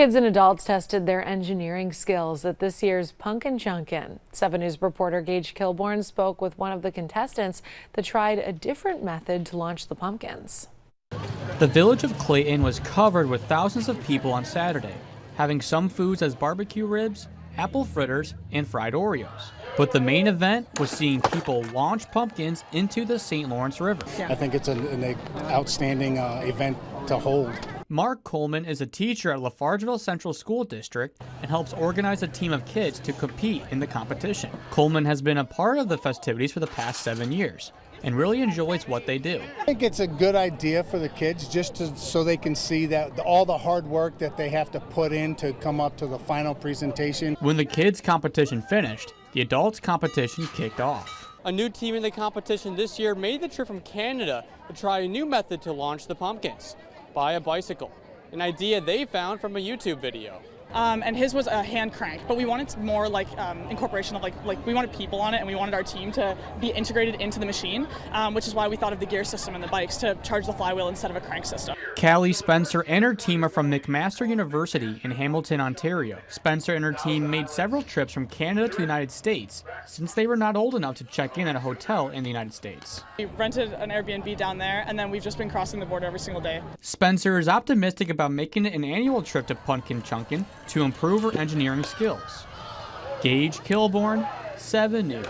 Kids and adults tested their engineering skills at this year's Punkin Chunkin. 7 News reporter Gage Kilborn spoke with one of the contestants that tried a different method to launch the pumpkins. The village of Clayton was covered with thousands of people on Saturday, having some foods as barbecue ribs, apple fritters, and fried Oreos. But the main event was seeing people launch pumpkins into the St. Lawrence River. I think it's an outstanding event to hold. Mark Coleman is a teacher at Lafargeville Central School District and helps organize a team of kids to compete in the competition. Coleman has been a part of the festivities for the past 7 years and really enjoys what they do. I think it's a good idea for the kids so they can see that all the hard work that they have to put in to come up to the final presentation. When the kids' competition finished, the adults' competition kicked off. A new team in the competition this year made the trip from Canada to try a new method to launch the pumpkins. By a bicycle, an idea they found from a YouTube video. And his was a hand crank, but we wanted more like incorporation of like we wanted people on it, and we wanted our team to be integrated into the machine, which is why we thought of the gear system in the bikes to charge the flywheel instead of a crank system. Callie Spencer and her team are from McMaster University in Hamilton, Ontario. Spencer and her team made several trips from Canada to the United States since they were not old enough to check in at a hotel in the United States. We rented an Airbnb down there, and then we've just been crossing the border every single day. Spencer is optimistic about making it an annual trip to Punkin Chunkin to improve her engineering skills. Gage Kilborn, 7 News.